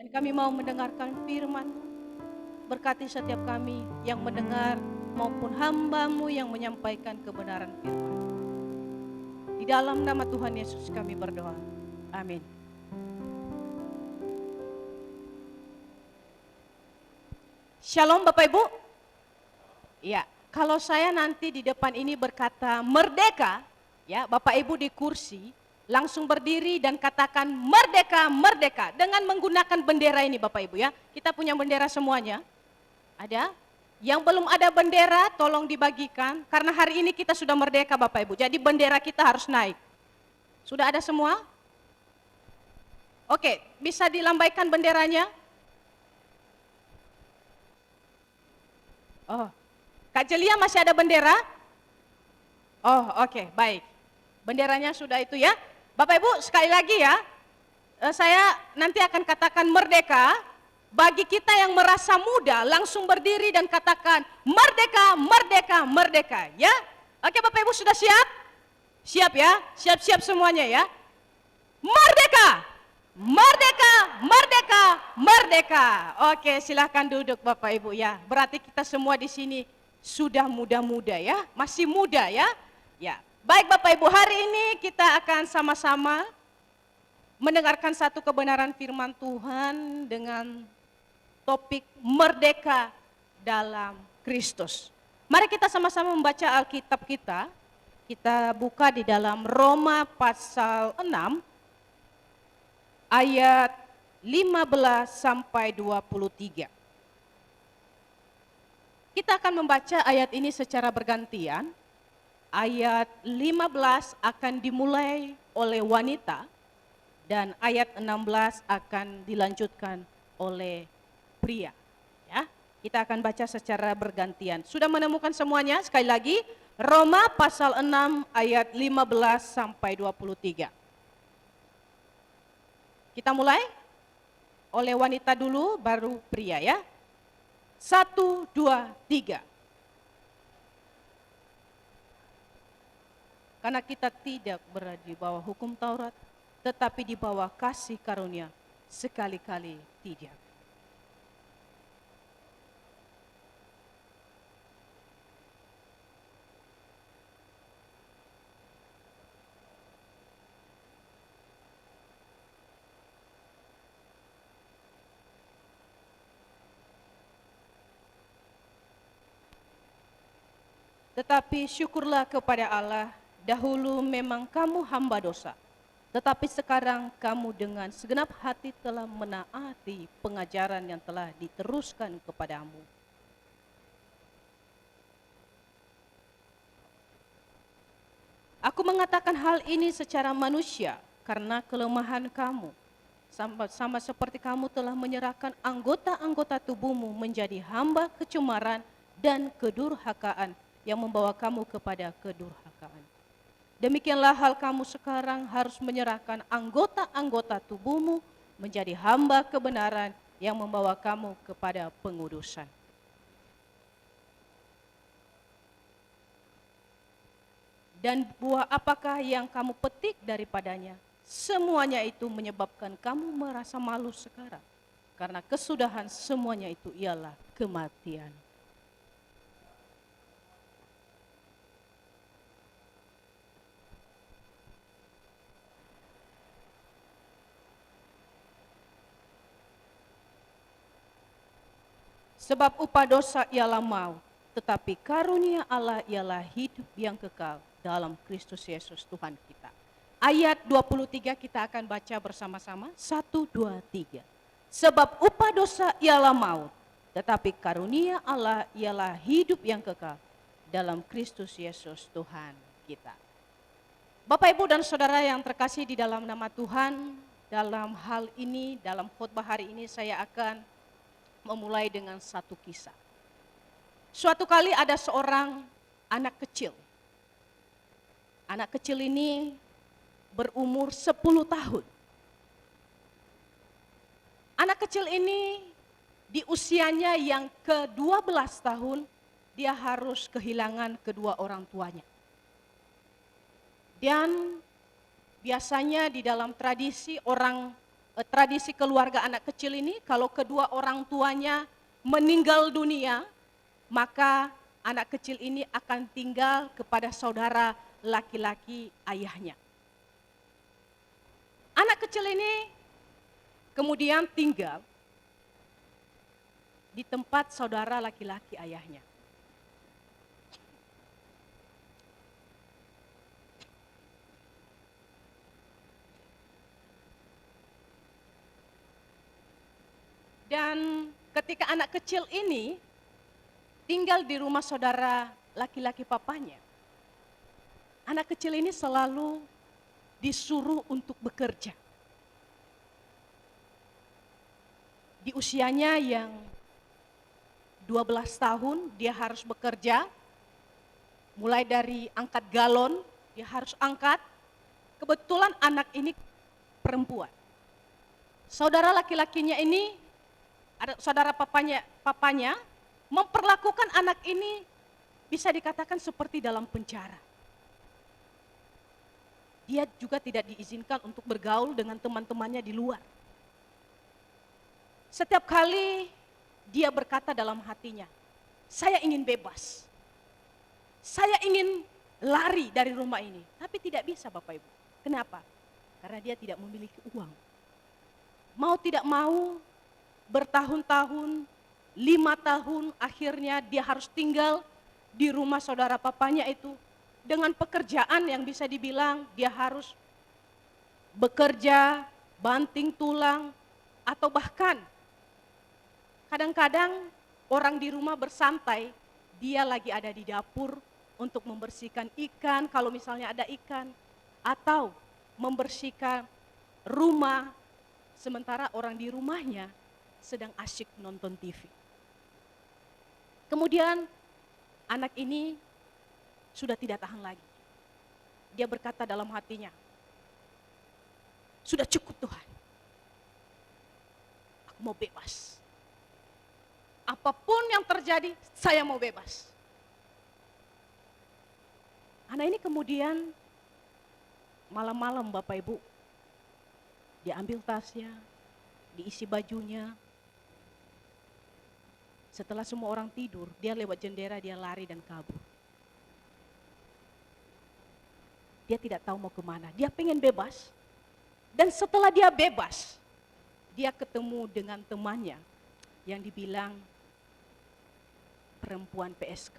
Kami mau mendengarkan firman. Berkati setiap kami yang mendengar maupun hamba-Mu yang menyampaikan kebenaran firman. Di dalam nama Tuhan Yesus kami berdoa. Amin. Shalom Bapak Ibu. Ya, kalau saya nanti di depan ini berkata merdeka, ya Bapak Ibu di kursi langsung berdiri dan katakan merdeka, merdeka dengan menggunakan bendera ini Bapak Ibu ya. Kita punya bendera semuanya. Ada? Yang belum ada bendera tolong dibagikan karena hari ini kita sudah merdeka Bapak Ibu. Jadi bendera kita harus naik. Sudah ada semua? Oke, bisa dilambaikan benderanya? Oh, Kak Jelia masih ada bendera? Oh, oke, baik. Benderanya sudah itu ya. Bapak Ibu sekali lagi ya, saya nanti akan katakan merdeka. Bagi kita yang merasa muda, langsung berdiri dan katakan merdeka, merdeka, merdeka. Ya, oke Bapak Ibu sudah siap? Siap ya, siap-siap semuanya ya. Merdeka, merdeka, merdeka, merdeka. Oke, silahkan duduk Bapak Ibu ya. Berarti kita semua di sini sudah muda-muda ya, masih muda ya. Ya, baik Bapak Ibu, hari ini kita akan sama-sama mendengarkan satu kebenaran firman Tuhan dengan topik merdeka dalam Kristus. Mari kita sama-sama membaca Alkitab kita. Kita buka di dalam Roma pasal 6 ayat 15 sampai 23. Kita akan membaca ayat ini secara bergantian. Ayat 15 akan dimulai oleh wanita dan ayat 16 akan dilanjutkan oleh pria. Ya, kita akan baca secara bergantian. Sudah menemukan semuanya? Sekali lagi, Roma pasal 6 ayat 15 sampai 23. Kita mulai oleh wanita dulu, baru pria ya. 1, 2, 3. Karena kita tidak berada di bawah hukum Taurat, tetapi di bawah kasih karunia, sekali-kali tidak. Tetapi syukurlah kepada Allah, dahulu memang kamu hamba dosa, tetapi sekarang kamu dengan segenap hati telah menaati pengajaran yang telah diteruskan kepadamu. Aku mengatakan hal ini secara manusia karena kelemahan kamu. Sama seperti kamu telah menyerahkan anggota-anggota tubuhmu menjadi hamba kecemaran dan kedurhakaan yang membawa kamu kepada kedurhakaan. Demikianlah hal kamu sekarang harus menyerahkan anggota-anggota tubuhmu menjadi hamba kebenaran yang membawa kamu kepada pengudusan. Dan buah apakah yang kamu petik daripadanya? Semuanya itu menyebabkan kamu merasa malu sekarang. Karena kesudahan semuanya itu ialah kematian. Sebab upah dosa ialah maut, tetapi karunia Allah ialah hidup yang kekal dalam Kristus Yesus Tuhan kita. Ayat 23 kita akan baca bersama-sama. 1, 2, 3. Sebab upah dosa ialah maut, tetapi karunia Allah ialah hidup yang kekal dalam Kristus Yesus Tuhan kita. Bapak, Ibu, dan Saudara yang terkasih di dalam nama Tuhan, dalam hal ini, dalam khotbah hari ini saya akan memulai dengan satu kisah. Suatu kali ada seorang anak kecil. Anak kecil ini berumur 10 tahun. Anak kecil ini di usianya yang ke-12 tahun, dia harus kehilangan kedua orang tuanya. Dan biasanya di dalam tradisi orang tradisi keluarga anak kecil ini, kalau kedua orang tuanya meninggal dunia, maka anak kecil ini akan tinggal kepada saudara laki-laki ayahnya. Anak kecil ini kemudian tinggal di tempat saudara laki-laki ayahnya. Dan ketika anak kecil ini tinggal di rumah saudara laki-laki papanya, anak kecil ini selalu disuruh untuk bekerja. Di usianya yang 12 tahun dia harus bekerja, mulai dari angkat galon dia harus angkat. Kebetulan anak ini perempuan. Saudara laki-lakinya ini, saudara papanya memperlakukan anak ini bisa dikatakan seperti dalam penjara. Dia juga tidak diizinkan untuk bergaul dengan teman-temannya di luar. Setiap kali dia berkata dalam hatinya, saya ingin bebas. Saya ingin lari dari rumah ini. Tapi tidak bisa Bapak Ibu. Kenapa? Karena dia tidak memiliki uang. Mau tidak mau, bertahun-tahun, 5 tahun akhirnya dia harus tinggal di rumah saudara papanya itu. Dengan pekerjaan yang bisa dibilang dia harus bekerja, banting tulang, atau bahkan kadang-kadang orang di rumah bersantai, dia lagi ada di dapur untuk membersihkan ikan kalau misalnya ada ikan, atau membersihkan rumah, sementara orang di rumahnya sedang asyik nonton TV. Kemudian anak ini sudah tidak tahan lagi. Dia berkata dalam hatinya, sudah cukup Tuhan, aku mau bebas. Apapun yang terjadi, saya mau bebas. Anak ini kemudian malam-malam Bapak Ibu, dia ambil tasnya, diisi bajunya. Setelah semua orang tidur, dia lewat jendela, dia lari dan kabur. Dia tidak tahu mau kemana, dia pengen bebas. Dan setelah dia bebas, dia ketemu dengan temannya yang dibilang perempuan PSK.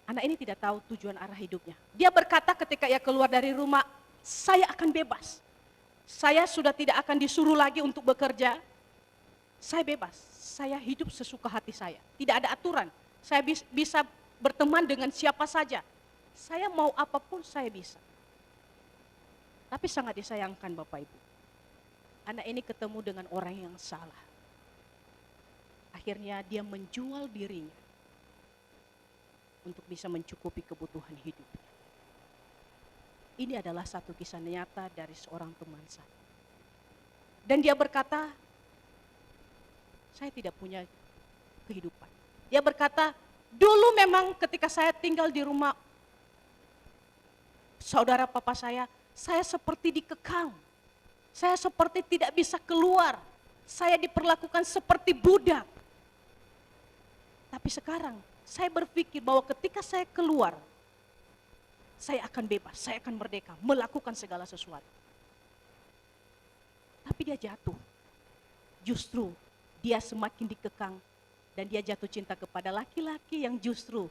Anak ini tidak tahu tujuan arah hidupnya. Dia berkata ketika ia keluar dari rumah, saya akan bebas. Saya sudah tidak akan disuruh lagi untuk bekerja. Saya bebas, saya hidup sesuka hati saya. Tidak ada aturan, saya bisa berteman dengan siapa saja. Saya mau apapun saya bisa. Tapi sangat disayangkan Bapak Ibu. Anak ini ketemu dengan orang yang salah. Akhirnya dia menjual dirinya untuk bisa mencukupi kebutuhan hidupnya. Ini adalah satu kisah nyata dari seorang teman saya. Dan dia berkata, saya tidak punya kehidupan. Dia berkata, dulu memang ketika saya tinggal di rumah saudara papa saya seperti dikekang. Saya seperti tidak bisa keluar. Saya diperlakukan seperti budak. Tapi sekarang saya berpikir bahwa ketika saya keluar, saya akan bebas, saya akan merdeka, melakukan segala sesuatu. Tapi dia jatuh. Justru dia semakin dikekang dan dia jatuh cinta kepada laki-laki yang justru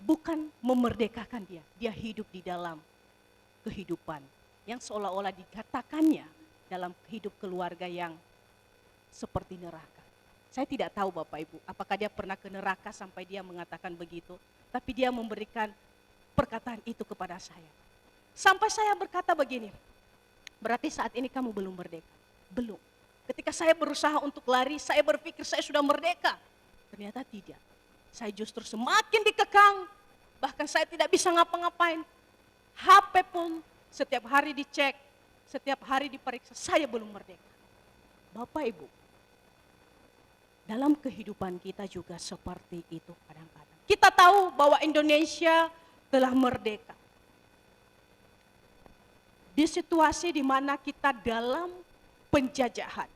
bukan memerdekakan dia. Dia hidup di dalam kehidupan yang seolah-olah dikatakannya dalam hidup keluarga yang seperti neraka. Saya tidak tahu Bapak Ibu, apakah dia pernah ke neraka sampai dia mengatakan begitu. Tapi dia memberikan perkataan itu kepada saya. Sampai saya berkata begini, berarti saat ini kamu belum merdeka. Belum. Ketika saya berusaha untuk lari, saya berpikir saya sudah merdeka. Ternyata tidak. Saya justru semakin dikekang, bahkan saya tidak bisa ngapa-ngapain. HP pun setiap hari dicek, setiap hari diperiksa, saya belum merdeka. Bapak Ibu, dalam kehidupan kita juga seperti itu kadang-kadang. Kita tahu bahwa Indonesia telah merdeka. di situasi di mana kita dalam penjajahan.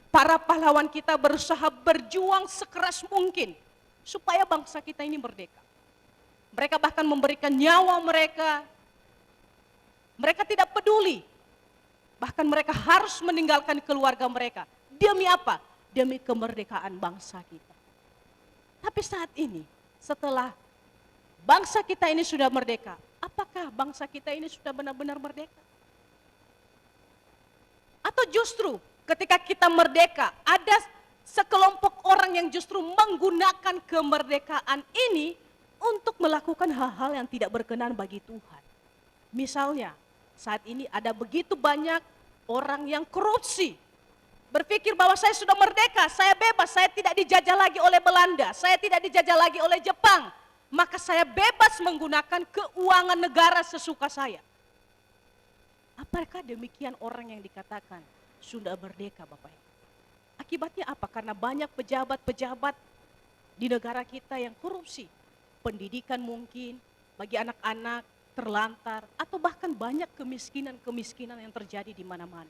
Para pahlawan kita berusaha berjuang sekeras mungkin supaya bangsa kita ini merdeka. Mereka bahkan memberikan nyawa mereka. Mereka tidak peduli. Bahkan mereka harus meninggalkan keluarga mereka. Demi apa? Demi kemerdekaan bangsa kita. Tapi saat ini, setelah bangsa kita ini sudah merdeka, apakah bangsa kita ini sudah benar-benar merdeka? Atau justru ketika kita merdeka, ada sekelompok orang yang justru menggunakan kemerdekaan ini untuk melakukan hal-hal yang tidak berkenan bagi Tuhan. Misalnya, saat ini ada begitu banyak orang yang korupsi. Berpikir bahwa saya sudah merdeka, saya bebas, saya tidak dijajah lagi oleh Belanda, saya tidak dijajah lagi oleh Jepang. Maka saya bebas menggunakan keuangan negara sesuka saya. Apakah demikian orang yang dikatakan sudah merdeka, Bapak Ibu? Akibatnya apa? Karena banyak pejabat-pejabat di negara kita yang korupsi. Pendidikan mungkin bagi anak-anak terlantar, atau bahkan banyak kemiskinan-kemiskinan yang terjadi di mana-mana.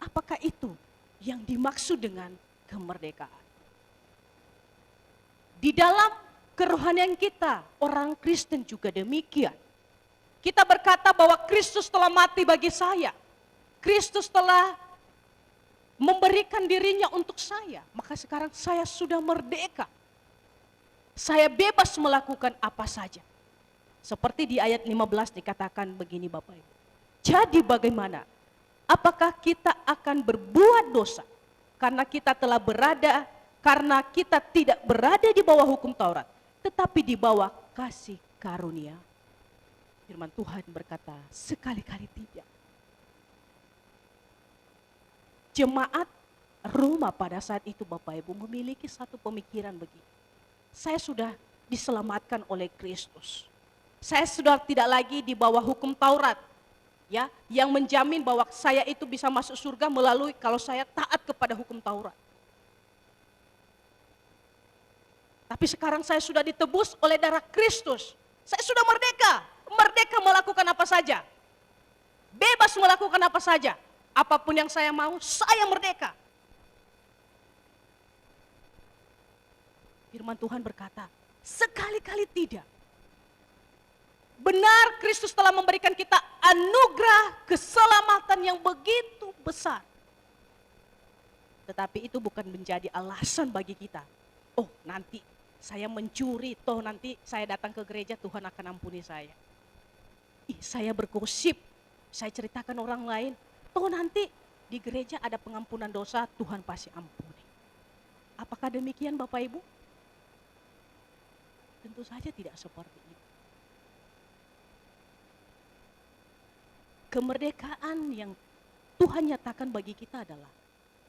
Apakah itu yang dimaksud dengan kemerdekaan? Di dalam kerohanian kita, orang Kristen juga demikian. Kita berkata bahwa Kristus telah mati bagi saya. Kristus telah memberikan dirinya untuk saya. Maka sekarang saya sudah merdeka. Saya bebas melakukan apa saja. Seperti di ayat 15 dikatakan begini Bapak Ibu. Jadi bagaimana? Apakah kita akan berbuat dosa karena kita tidak berada di bawah hukum Taurat, tetapi di bawah kasih karunia? Firman Tuhan berkata, sekali-kali tidak. Jemaat Roma pada saat itu Bapak Ibu memiliki satu pemikiran begini. Saya sudah diselamatkan oleh Kristus. Saya sudah tidak lagi di bawah hukum Taurat. Ya, yang menjamin bahwa saya itu bisa masuk surga melalui kalau saya taat kepada hukum Taurat. Tapi sekarang saya sudah ditebus oleh darah Kristus. Saya sudah merdeka. Merdeka melakukan apa saja. Bebas melakukan apa saja. Apapun yang saya mau, saya merdeka. Firman Tuhan berkata, sekali-kali tidak. Benar Kristus telah memberikan kita anugerah keselamatan yang begitu besar. Tetapi itu bukan menjadi alasan bagi kita. Oh nanti saya mencuri, toh nanti saya datang ke gereja Tuhan akan ampuni saya. Saya bergosip, saya ceritakan orang lain, toh nanti di gereja ada pengampunan dosa, Tuhan pasti ampuni. Apakah demikian Bapak Ibu? Tentu saja tidak seperti itu. Kemerdekaan yang Tuhan nyatakan bagi kita adalah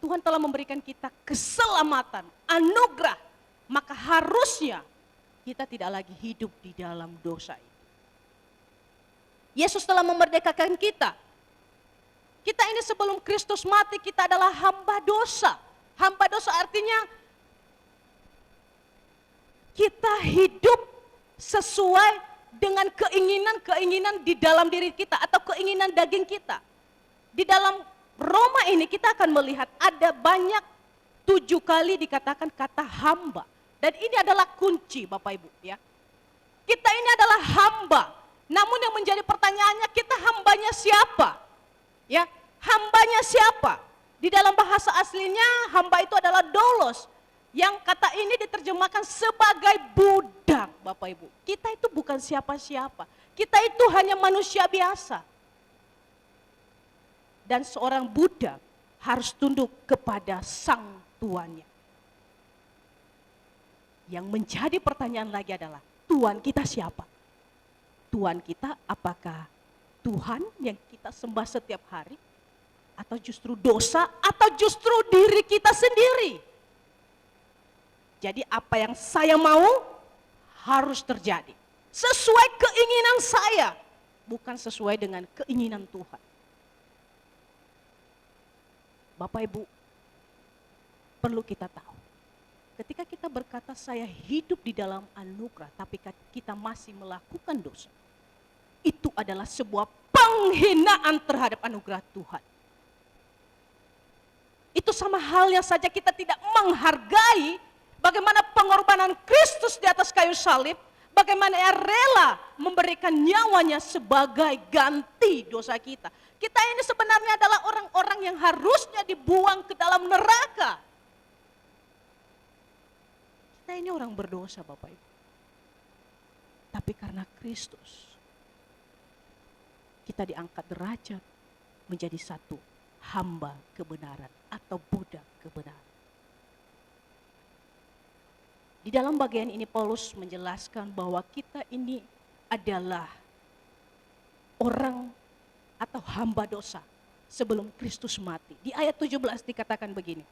Tuhan telah memberikan kita keselamatan, anugerah, maka harusnya kita tidak lagi hidup di dalam dosa itu. Yesus telah memerdekakan kita. Kita ini sebelum Kristus mati kita adalah hamba dosa. Hamba dosa artinya kita hidup sesuai dengan keinginan-keinginan di dalam diri kita atau keinginan daging kita. Di dalam Roma ini kita akan melihat ada banyak 7 kali dikatakan kata hamba. Dan ini adalah kunci Bapak Ibu ya. Kita ini adalah hamba. Namun yang menjadi pertanyaannya kita hambanya siapa? Ya, hambanya siapa? Di dalam bahasa aslinya hamba itu adalah doulos. Yang kata ini diterjemahkan sebagai budak Bapak Ibu. Kita itu bukan siapa-siapa. Kita itu hanya manusia biasa. Dan seorang budak harus tunduk kepada sang tuannya. Yang menjadi pertanyaan lagi adalah, Tuhan kita siapa? Tuhan kita apakah Tuhan yang kita sembah setiap hari? Atau justru dosa? Atau justru diri kita sendiri? Jadi apa yang saya mau harus terjadi. Sesuai keinginan saya. Bukan sesuai dengan keinginan Tuhan. Bapak Ibu, perlu kita tahu. Ketika kita berkata saya hidup di dalam anugerah, tapi kita masih melakukan dosa. itu adalah sebuah penghinaan terhadap anugerah Tuhan. Itu sama halnya saja kita tidak menghargai bagaimana pengorbanan Kristus di atas kayu salib, bagaimana ia rela memberikan nyawanya sebagai ganti dosa kita. Kita ini sebenarnya adalah orang-orang yang harusnya dibuang ke dalam neraka. Kita ini orang berdosa Bapak Ibu. Tapi karena Kristus, kita diangkat derajat menjadi satu hamba kebenaran atau budak kebenaran. Di dalam bagian ini Paulus menjelaskan bahwa kita ini adalah orang atau hamba dosa sebelum Kristus mati. Di ayat 17 dikatakan begini.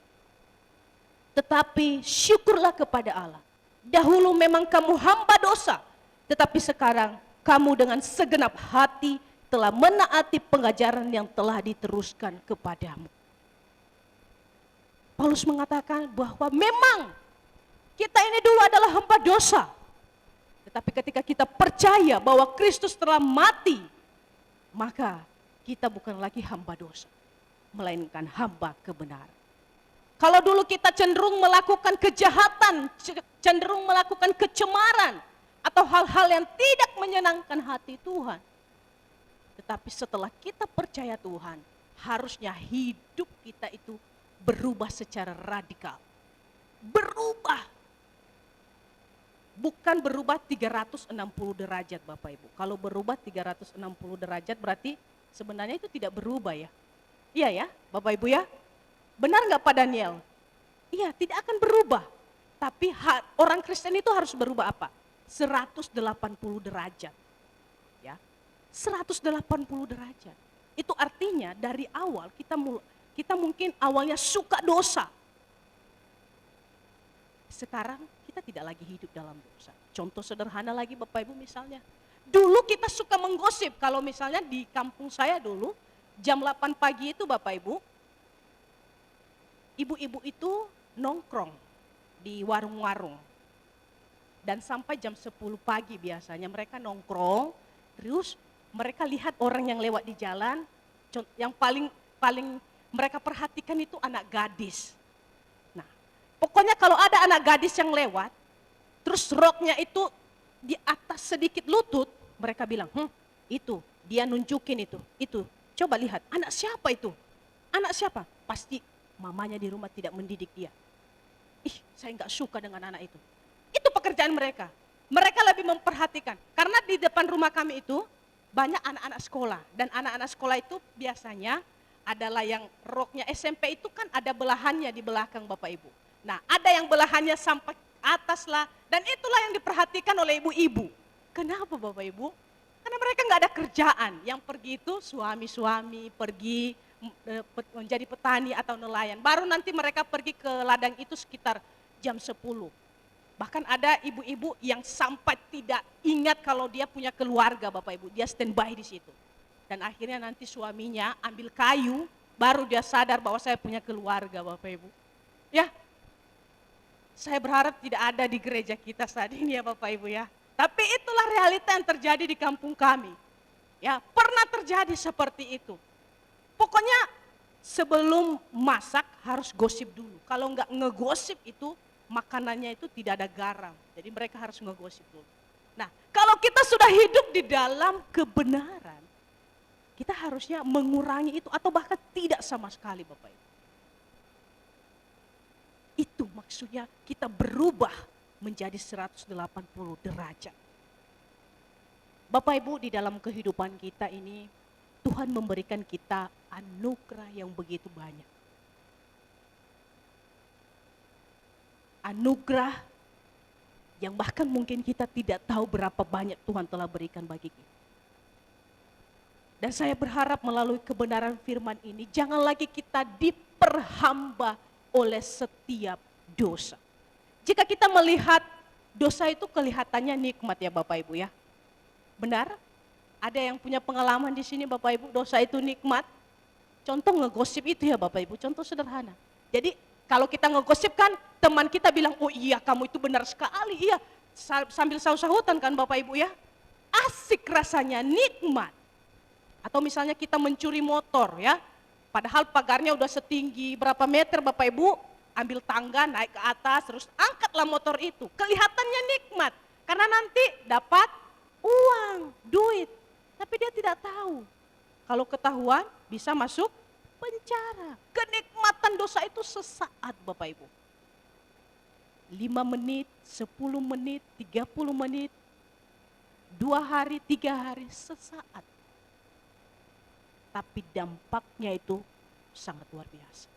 Tetapi syukurlah kepada Allah. Dahulu memang kamu hamba dosa, tetapi sekarang kamu dengan segenap hati telah menaati pengajaran yang telah diteruskan kepadamu. Paulus mengatakan bahwa memang kita ini dulu adalah hamba dosa. Tetapi ketika kita percaya bahwa Kristus telah mati, maka kita bukan lagi hamba dosa, melainkan hamba kebenaran. Kalau dulu kita cenderung melakukan kejahatan, cenderung melakukan kecemaran, atau hal-hal yang tidak menyenangkan hati Tuhan. Tetapi setelah kita percaya Tuhan, harusnya hidup kita itu berubah secara radikal. Berubah. Bukan berubah 360 derajat Bapak Ibu. Kalau berubah 360 derajat berarti sebenarnya itu tidak berubah ya. Iya ya Bapak Ibu ya. Benar nggak Pak Daniel? Iya, tidak akan berubah. Tapi orang Kristen itu harus berubah apa? 180 derajat. Ya. 180 derajat. Itu artinya dari awal kita mungkin awalnya suka dosa. Sekarang kita tidak lagi hidup dalam dosa. Contoh sederhana lagi Bapak Ibu misalnya. Dulu kita suka menggosip. Kalau misalnya di kampung saya dulu jam 8 pagi itu Bapak Ibu, ibu-ibu itu nongkrong di warung-warung. Dan sampai jam 10 pagi biasanya mereka nongkrong, terus mereka lihat orang yang lewat di jalan, yang paling mereka perhatikan itu anak gadis. Nah, pokoknya kalau ada anak gadis yang lewat, terus roknya itu di atas sedikit lutut, mereka bilang, itu, dia nunjukin itu. Coba lihat, anak siapa itu? Anak siapa? Pasti mamanya di rumah tidak mendidik dia. Saya nggak suka dengan anak itu. Itu pekerjaan mereka. Mereka lebih memperhatikan. Karena di depan rumah kami itu banyak anak-anak sekolah. Dan anak-anak sekolah itu biasanya adalah yang roknya SMP itu kan ada belahannya di belakang Bapak Ibu. Nah ada yang belahannya sampai atas lah. Dan itulah yang diperhatikan oleh ibu-ibu. Kenapa Bapak Ibu? Karena mereka nggak ada kerjaan. Yang pergi itu suami-suami pergi menjadi petani atau nelayan. Baru nanti mereka pergi ke ladang itu sekitar jam 10. Bahkan ada ibu-ibu yang sampai tidak ingat kalau dia punya keluarga Bapak Ibu. Dia standby di situ. Dan akhirnya nanti suaminya ambil kayu, baru dia sadar bahwa saya punya keluarga Bapak Ibu. Ya, saya berharap tidak ada di gereja kita saat ini ya Bapak Ibu ya. Tapi itulah realita yang terjadi di kampung kami. Ya, pernah terjadi seperti itu. Pokoknya sebelum masak harus gosip dulu. Kalau enggak ngegosip itu makanannya itu tidak ada garam. Jadi mereka harus ngegosip dulu. Nah, kalau kita sudah hidup di dalam kebenaran, kita harusnya mengurangi itu atau bahkan tidak sama sekali Bapak Ibu. Itu maksudnya kita berubah menjadi 180 derajat. Bapak Ibu, di dalam kehidupan kita ini Tuhan memberikan kita anugerah yang begitu banyak. Anugerah yang bahkan mungkin kita tidak tahu berapa banyak Tuhan telah berikan bagi kita. Dan saya berharap melalui kebenaran firman ini, jangan lagi kita diperhamba oleh setiap dosa. Jika kita melihat dosa itu kelihatannya nikmat ya Bapak Ibu ya. Benar? Ada yang punya pengalaman di sini Bapak Ibu, dosa itu nikmat. Contoh ngegosip itu ya Bapak Ibu, contoh sederhana. Jadi kalau kita ngegosip kan teman kita bilang, oh iya kamu itu benar sekali, iya. Sambil sahut-sahutan kan Bapak Ibu ya. asik rasanya, nikmat. Atau misalnya kita mencuri motor ya, padahal pagarnya udah setinggi berapa meter Bapak Ibu, ambil tangga naik ke atas terus angkatlah motor itu. Kelihatannya nikmat karena nanti dapat uang, duit. Tapi dia tidak tahu kalau ketahuan bisa masuk penjara. Kenikmatan dosa itu sesaat Bapak Ibu. 5 menit, 10 menit, 30 menit, 2 hari, 3 hari, sesaat. Tapi dampaknya itu sangat luar biasa.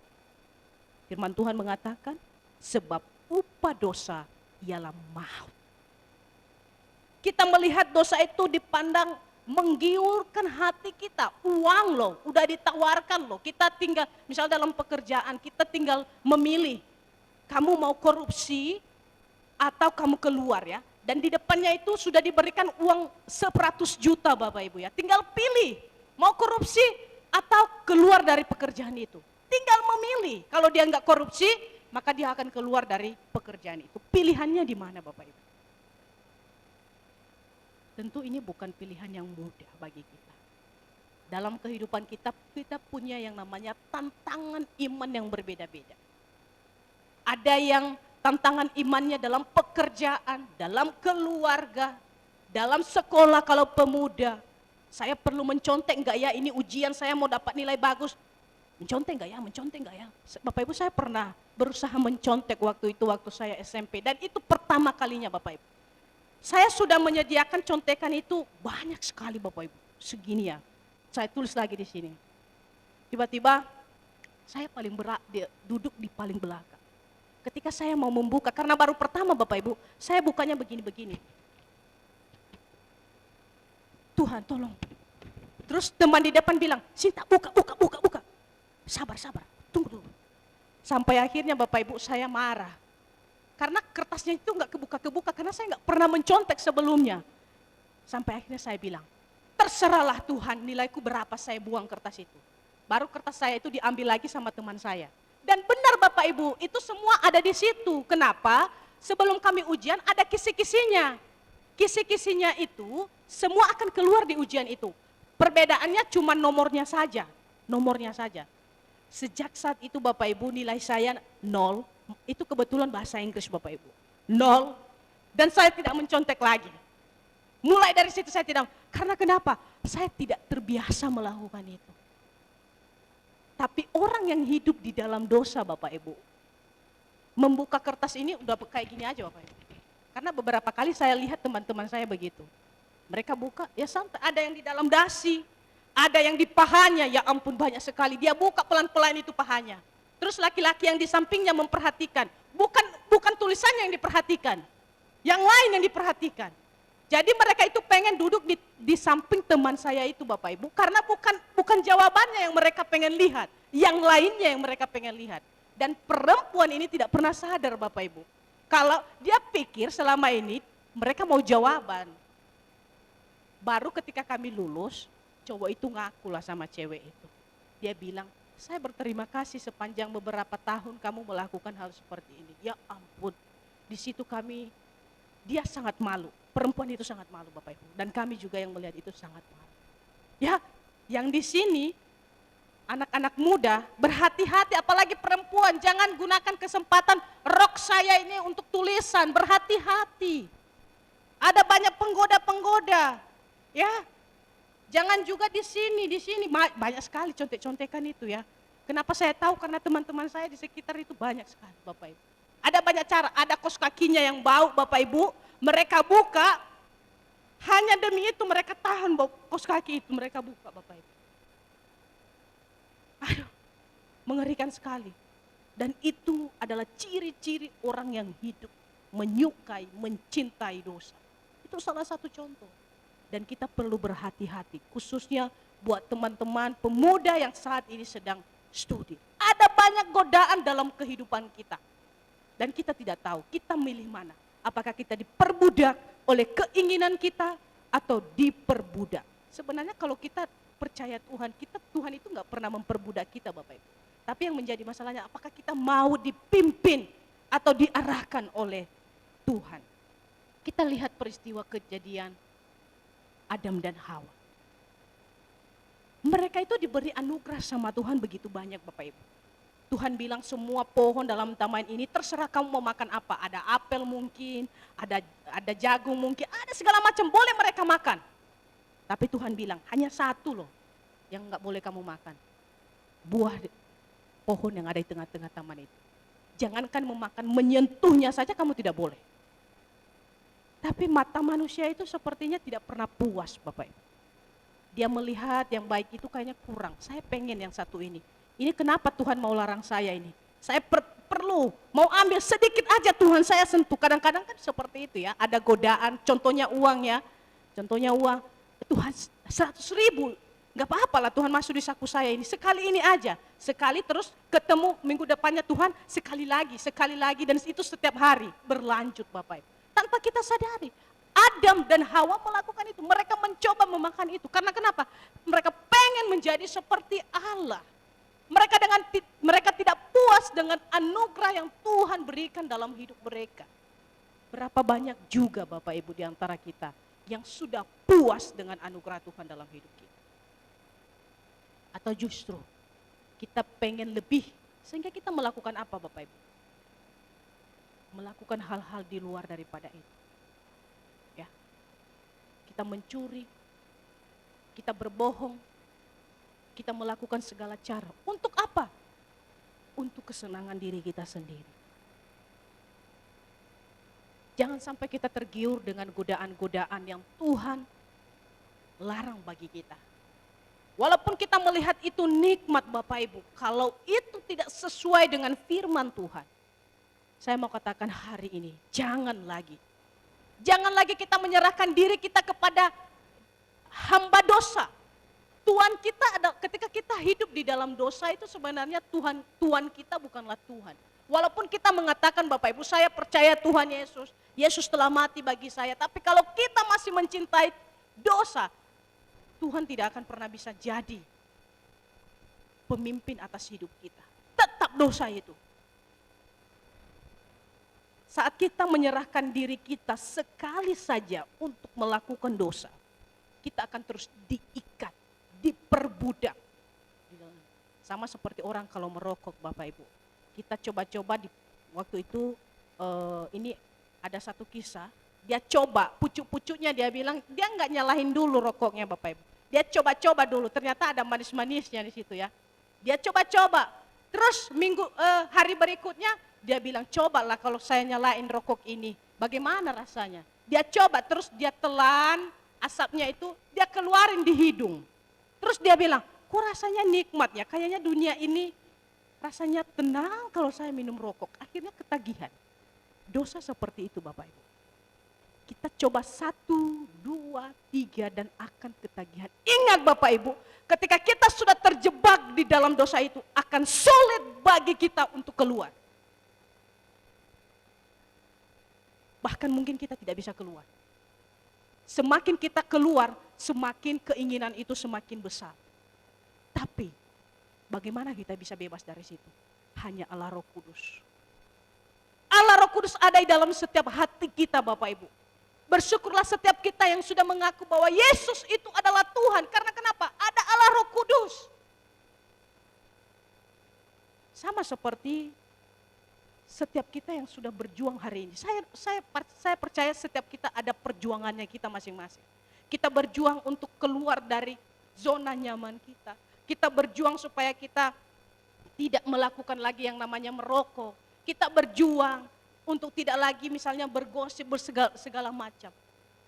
Firman Tuhan mengatakan, sebab upah dosa ialah maut. Kita melihat dosa itu dipandang menggiurkan hati kita. Uang loh, udah ditawarkan loh. Kita tinggal, misal dalam pekerjaan, kita tinggal memilih. Kamu mau korupsi atau kamu keluar ya. Dan di depannya itu sudah diberikan uang 100 juta Bapak Ibu ya. Tinggal pilih, mau korupsi atau keluar dari pekerjaan itu. Tinggal memilih, kalau dia nggak korupsi, maka dia akan keluar dari pekerjaan itu. Pilihannya di mana Bapak Ibu? Tentu ini bukan pilihan yang mudah bagi kita. Dalam kehidupan kita, kita punya yang namanya tantangan iman yang berbeda-beda. Ada yang tantangan imannya dalam pekerjaan, dalam keluarga, dalam sekolah kalau pemuda. Saya perlu mencontek enggak ya, ini ujian saya mau dapat nilai bagus. Mencontek enggak ya, mencontek enggak ya. Bapak Ibu, saya pernah berusaha mencontek waktu itu, waktu saya SMP. Dan itu pertama kalinya Bapak Ibu. Saya sudah menyediakan contekan itu banyak sekali Bapak Ibu. Segini ya, saya tulis lagi di sini. Tiba-tiba saya paling duduk di paling belakang. Ketika saya mau membuka, karena baru pertama Bapak Ibu, saya bukanya begini-begini. Tuhan tolong. Terus teman di depan bilang, Sinta buka. Sabar, tunggu dulu. Sampai akhirnya Bapak Ibu saya marah. Karena kertasnya itu nggak kebuka-kebuka, karena saya nggak pernah mencontek sebelumnya. Sampai akhirnya saya bilang, terserahlah Tuhan nilaiku berapa saya buang kertas itu. Baru kertas saya itu diambil lagi sama teman saya. Dan benar Bapak Ibu, itu semua ada di situ. Kenapa? Sebelum kami ujian ada kisi-kisinya. Kisi-kisinya itu semua akan keluar di ujian itu. Perbedaannya cuma nomornya saja. Sejak saat itu Bapak Ibu nilai saya 0, itu kebetulan bahasa Inggris Bapak Ibu. 0, dan saya tidak mencontek lagi. Mulai dari situ saya tidak, karena kenapa? Saya tidak terbiasa melakukan itu. Tapi orang yang hidup di dalam dosa Bapak Ibu, membuka kertas ini udah kayak gini aja Bapak Ibu. Karena beberapa kali saya lihat teman-teman saya begitu. Mereka buka, ya santai, ada yang di dalam dasi, ada yang di pahanya, ya ampun banyak sekali. Dia buka pelan-pelan itu pahanya. Terus laki-laki yang di sampingnya memperhatikan, bukan tulisannya yang diperhatikan, yang lain yang diperhatikan. Jadi mereka itu pengen duduk di samping teman saya itu Bapak Ibu, karena bukan jawabannya yang mereka pengen lihat, yang lainnya yang mereka pengen lihat. Dan perempuan ini tidak pernah sadar Bapak Ibu, kalau dia pikir selama ini mereka mau jawaban. Baru ketika kami lulus, cowok itu ngaku lah sama cewek itu. Dia bilang, saya berterima kasih sepanjang beberapa tahun kamu melakukan hal seperti ini. Ya ampun, di situ dia sangat malu. Perempuan itu sangat malu Bapak Ibu, dan kami juga yang melihat itu sangat malu. Ya, yang di sini anak-anak muda berhati-hati, apalagi perempuan, jangan gunakan kesempatan rok saya ini untuk tulisan, berhati-hati. Ada banyak penggoda-penggoda, ya. Jangan juga di sini banyak sekali contek-contekan itu ya. Kenapa saya tahu? Karena teman-teman saya di sekitar itu banyak sekali Bapak Ibu. Ada banyak cara, ada kos kakinya yang bau Bapak Ibu, mereka buka, hanya demi itu mereka tahan bau kos kaki itu, mereka buka Bapak Ibu. Aduh, mengerikan sekali. Dan itu adalah ciri-ciri orang yang hidup, menyukai, mencintai dosa. Itu salah satu contoh. Dan kita perlu berhati-hati, khususnya buat teman-teman pemuda yang saat ini sedang studi. Ada banyak godaan dalam kehidupan kita. Dan kita tidak tahu, kita milih mana. Apakah kita diperbudak oleh keinginan kita atau diperbudak. Sebenarnya kalau kita percaya Tuhan, Tuhan itu nggak pernah memperbudak kita Bapak Ibu. Tapi yang menjadi masalahnya, apakah kita mau dipimpin atau diarahkan oleh Tuhan. Kita lihat peristiwa kejadian Adam dan Hawa. Mereka itu diberi anugerah sama Tuhan begitu banyak Bapak Ibu. Tuhan bilang semua pohon dalam taman ini terserah kamu mau makan apa. Ada apel mungkin, ada jagung mungkin, ada segala macam boleh mereka makan. Tapi Tuhan bilang hanya satu loh yang nggak boleh kamu makan. Buah pohon yang ada di tengah-tengah taman itu. Jangankan memakan, menyentuhnya saja kamu tidak boleh. Tapi mata manusia itu sepertinya tidak pernah puas Bapak Ibu. Dia melihat yang baik itu kayaknya kurang. Saya pengen yang satu ini. Ini kenapa Tuhan mau larang saya ini? Saya perlu, mau ambil sedikit aja Tuhan saya sentuh. Kadang-kadang kan seperti itu ya. Ada godaan, contohnya uang ya. Contohnya uang, Tuhan 100.000. Gak apa-apa lah Tuhan masuk di saku saya ini. Sekali ini aja. Sekali terus ketemu minggu depannya Tuhan. Sekali lagi. Dan itu setiap hari berlanjut Bapak Ibu. Tanpa kita sadari. Adam dan Hawa melakukan itu. Mereka mencoba memakan itu. Karena kenapa? Mereka pengen menjadi seperti Allah. Mereka tidak puas dengan anugerah yang Tuhan berikan dalam hidup mereka. Berapa banyak juga Bapak Ibu di antara kita yang sudah puas dengan anugerah Tuhan dalam hidup kita. Atau justru kita pengen lebih sehingga kita melakukan apa Bapak Ibu? Melakukan hal-hal di luar daripada itu. Ya. Kita mencuri, kita berbohong, kita melakukan segala cara. Untuk apa? Untuk kesenangan diri kita sendiri. Jangan sampai kita tergiur dengan godaan-godaan yang Tuhan larang bagi kita. Walaupun kita melihat itu nikmat Bapak Ibu, kalau itu tidak sesuai dengan firman Tuhan, saya mau katakan hari ini, jangan lagi. Jangan lagi kita menyerahkan diri kita kepada hamba dosa. Tuhan kita ada ketika kita hidup di dalam dosa itu sebenarnya Tuhan kita bukanlah Tuhan. Walaupun kita mengatakan Bapak Ibu saya percaya Tuhan Yesus, Yesus telah mati bagi saya. Tapi kalau kita masih mencintai dosa, Tuhan tidak akan pernah bisa jadi pemimpin atas hidup kita. Tetap dosa itu. Saat kita menyerahkan diri kita sekali saja untuk melakukan dosa, kita akan terus diikat, diperbudak. Sama seperti orang kalau merokok Bapak Ibu. Kita coba-coba di waktu itu ini ada satu kisah, dia coba pucuk-pucuknya dia bilang dia nggak nyalahin dulu rokoknya Bapak Ibu. Dia coba-coba dulu, ternyata ada manis-manisnya di situ ya. Dia coba-coba, terus hari berikutnya dia bilang cobalah kalau saya nyalain rokok ini, bagaimana rasanya? Dia coba terus dia telan asapnya itu, dia keluarin di hidung. Terus dia bilang, kok rasanya nikmat ya, kayaknya dunia ini rasanya tenang kalau saya minum rokok. Akhirnya ketagihan. Dosa seperti itu Bapak Ibu. Kita coba 1, 2, 3 dan akan ketagihan. Ingat Bapak Ibu, ketika kita sudah terjebak di dalam dosa itu, akan sulit bagi kita untuk keluar. Bahkan mungkin kita tidak bisa keluar. Semakin kita keluar, semakin keinginan itu semakin besar. Tapi bagaimana kita bisa bebas dari situ? Hanya Allah Roh Kudus. Allah Roh Kudus ada di dalam setiap hati kita Bapak Ibu. Bersyukurlah setiap kita yang sudah mengaku bahwa Yesus itu adalah Tuhan. Karena kenapa? Ada Allah Roh Kudus. Sama seperti setiap kita yang sudah berjuang hari ini. Saya percaya setiap kita ada perjuangannya kita masing-masing. Kita berjuang untuk keluar dari zona nyaman kita. Kita berjuang supaya kita tidak melakukan lagi yang namanya merokok. Kita berjuang untuk tidak lagi misalnya bergosip, segala macam.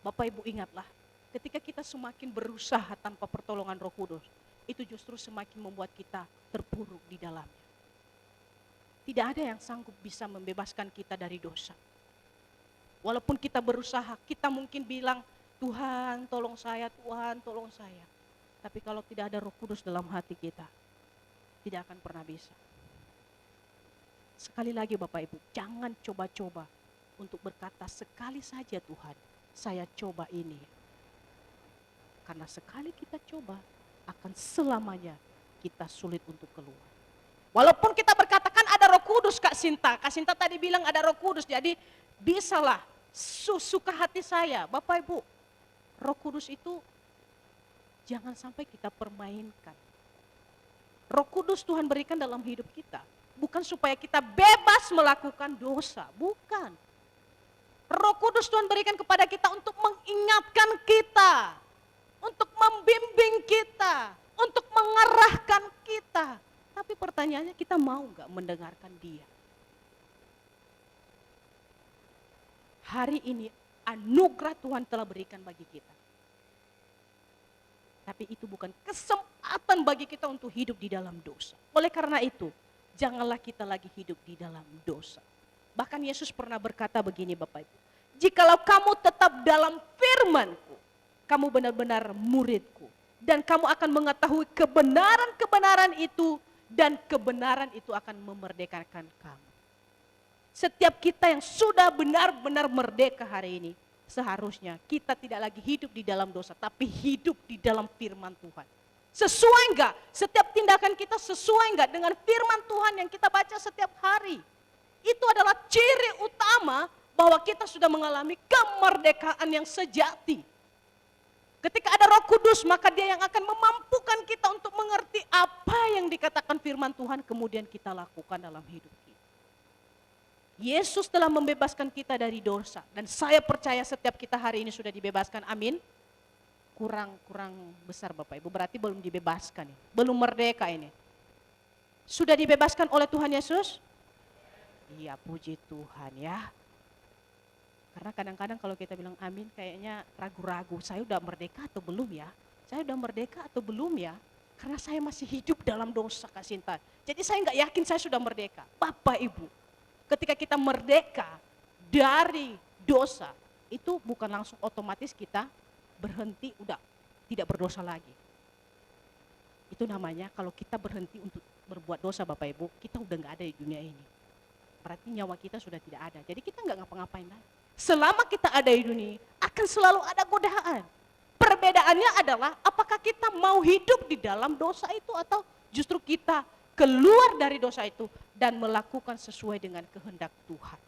Bapak Ibu ingatlah, ketika kita semakin berusaha tanpa pertolongan Roh Kudus, itu justru semakin membuat kita terpuruk di dalamnya. Tidak ada yang sanggup bisa membebaskan kita dari dosa. Walaupun kita berusaha, kita mungkin bilang, Tuhan tolong saya, Tuhan tolong saya. Tapi kalau tidak ada Roh Kudus dalam hati kita, tidak akan pernah bisa. Sekali lagi Bapak Ibu, jangan coba-coba untuk berkata sekali saja Tuhan, saya coba ini. Karena sekali kita coba, akan selamanya kita sulit untuk keluar. Walaupun kita berkatakan ada Roh Kudus Kak Sinta tadi bilang ada Roh Kudus, jadi bisalah suka hati saya. Bapak Ibu, Roh Kudus itu jangan sampai kita permainkan. Roh Kudus Tuhan berikan dalam hidup kita. Bukan supaya kita bebas melakukan dosa, bukan. Roh Kudus Tuhan berikan kepada kita untuk mengingatkan kita, untuk membimbing kita, untuk mengarahkan kita. Tapi pertanyaannya, kita mau nggak mendengarkan Dia? Hari ini anugerah Tuhan telah berikan bagi kita. Tapi itu bukan kesempatan bagi kita untuk hidup di dalam dosa. Oleh karena itu, janganlah kita lagi hidup di dalam dosa. Bahkan Yesus pernah berkata begini Bapak Ibu, jikalau kamu tetap dalam firman-Ku, kamu benar-benar murid-Ku. Dan kamu akan mengetahui kebenaran-kebenaran itu, dan kebenaran itu akan memerdekakan kamu. Setiap kita yang sudah benar-benar merdeka hari ini, seharusnya kita tidak lagi hidup di dalam dosa, tapi hidup di dalam firman Tuhan. Sesuai enggak? Setiap tindakan kita sesuai enggak dengan firman Tuhan yang kita baca setiap hari? Itu adalah ciri utama bahwa kita sudah mengalami kemerdekaan yang sejati. Ketika ada Roh Kudus, maka Dia yang akan memampukan kita untuk mengerti apa yang dikatakan firman Tuhan, kemudian kita lakukan dalam hidup kita. Yesus telah membebaskan kita dari dosa, dan saya percaya setiap kita hari ini sudah dibebaskan, amin. Kurang besar Bapak Ibu, berarti belum dibebaskan, belum merdeka ini. Sudah dibebaskan oleh Tuhan Yesus? Iya, puji Tuhan ya. Karena kadang-kadang kalau kita bilang amin, kayaknya ragu-ragu, saya udah merdeka atau belum ya? Saya udah merdeka atau belum ya? Karena saya masih hidup dalam dosa, Kak Sinta. Jadi saya nggak yakin saya sudah merdeka. Bapak Ibu, ketika kita merdeka dari dosa, itu bukan langsung otomatis kita berhenti, udah tidak berdosa lagi. Itu namanya kalau kita berhenti untuk berbuat dosa Bapak Ibu, kita udah gak ada di dunia ini. Berarti nyawa kita sudah tidak ada, jadi kita gak ngapa-ngapain lagi. Selama kita ada di dunia, akan selalu ada godaan. Perbedaannya adalah apakah kita mau hidup di dalam dosa itu, atau justru kita keluar dari dosa itu dan melakukan sesuai dengan kehendak Tuhan.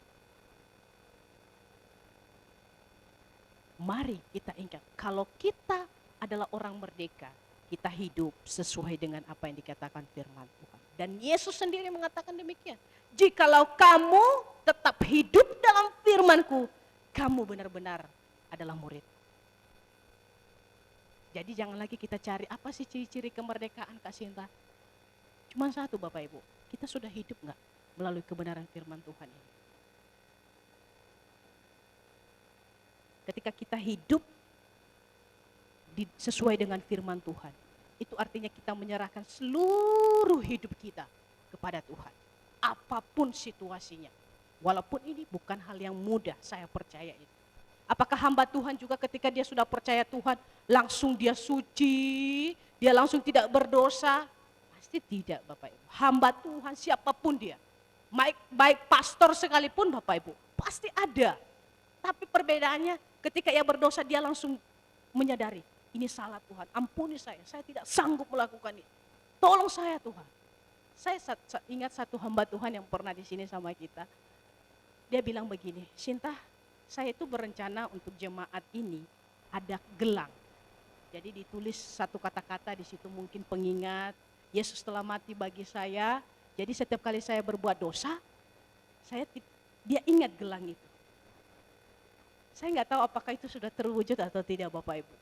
Mari kita ingat, kalau kita adalah orang merdeka, kita hidup sesuai dengan apa yang dikatakan firman Tuhan. Dan Yesus sendiri mengatakan demikian. Jikalau kamu tetap hidup dalam firman-Ku, kamu benar-benar adalah murid. Jadi jangan lagi kita cari apa sih ciri-ciri kemerdekaan, Kak Sinta. Cuma satu Bapak Ibu, kita sudah hidup enggak melalui kebenaran firman Tuhan ini? Ketika kita hidup sesuai dengan firman Tuhan, itu artinya kita menyerahkan seluruh hidup kita kepada Tuhan. Apapun situasinya. Walaupun ini bukan hal yang mudah, saya percaya itu. Apakah hamba Tuhan juga ketika dia sudah percaya Tuhan, langsung dia suci, dia langsung tidak berdosa? Pasti tidak Bapak Ibu. Hamba Tuhan siapapun dia, baik pastor sekalipun Bapak Ibu, pasti ada. Tapi perbedaannya ketika ia berdosa, dia langsung menyadari, ini salah Tuhan, ampuni saya tidak sanggup melakukan itu. Tolong saya Tuhan. Saya ingat satu hamba Tuhan yang pernah di sini sama kita. Dia bilang begini, Sinta, saya itu berencana untuk jemaat ini ada gelang. Jadi ditulis satu kata-kata di situ, mungkin pengingat, Yesus telah mati bagi saya. Jadi setiap kali saya berbuat dosa, dia ingat gelang itu. Saya nggak tahu apakah itu sudah terwujud atau tidak Bapak Ibu.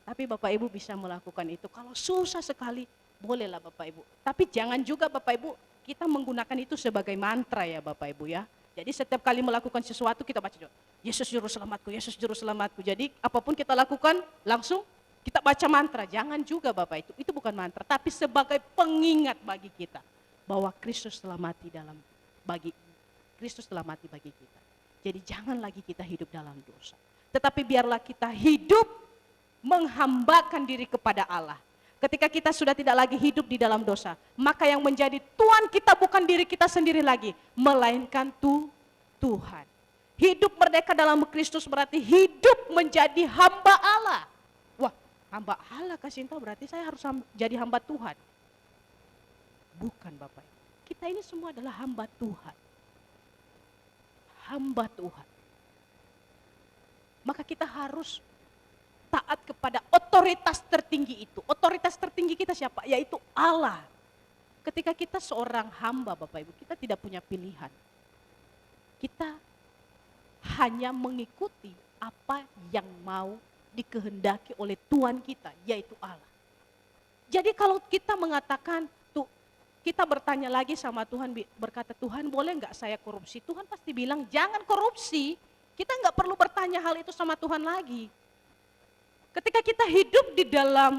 Tapi Bapak Ibu bisa melakukan itu. Kalau susah sekali, bolehlah Bapak Ibu. Tapi jangan juga Bapak Ibu, kita menggunakan itu sebagai mantra ya Bapak Ibu ya. Jadi setiap kali melakukan sesuatu kita baca doa, Yesus juru selamatku, Yesus juru selamatku. Jadi apapun kita lakukan langsung kita baca mantra. Jangan juga Bapak itu bukan mantra, tapi sebagai pengingat bagi kita bahwa Kristus telah mati bagi kita. Jadi jangan lagi kita hidup dalam dosa. Tetapi biarlah kita hidup menghambakan diri kepada Allah. Ketika kita sudah tidak lagi hidup di dalam dosa, maka yang menjadi Tuhan kita bukan diri kita sendiri lagi, melainkan Tuhan. Hidup merdeka dalam Kristus berarti hidup menjadi hamba Allah. Wah, hamba Allah Kak Sinta, berarti saya harus jadi hamba Tuhan. Bukan Bapak. Kita ini semua adalah hamba Tuhan. Hamba Tuhan. Maka kita harus taat kepada otoritas tertinggi itu. Otoritas tertinggi kita siapa? Yaitu Allah. Ketika kita seorang hamba Bapak Ibu, kita tidak punya pilihan. Kita hanya mengikuti apa yang mau dikehendaki oleh Tuhan kita, yaitu Allah. Jadi kalau kita mengatakan, kita bertanya lagi sama Tuhan, berkata, Tuhan boleh nggak saya korupsi? Tuhan pasti bilang jangan korupsi. Kita nggak perlu bertanya hal itu sama Tuhan lagi. Ketika kita hidup di dalam,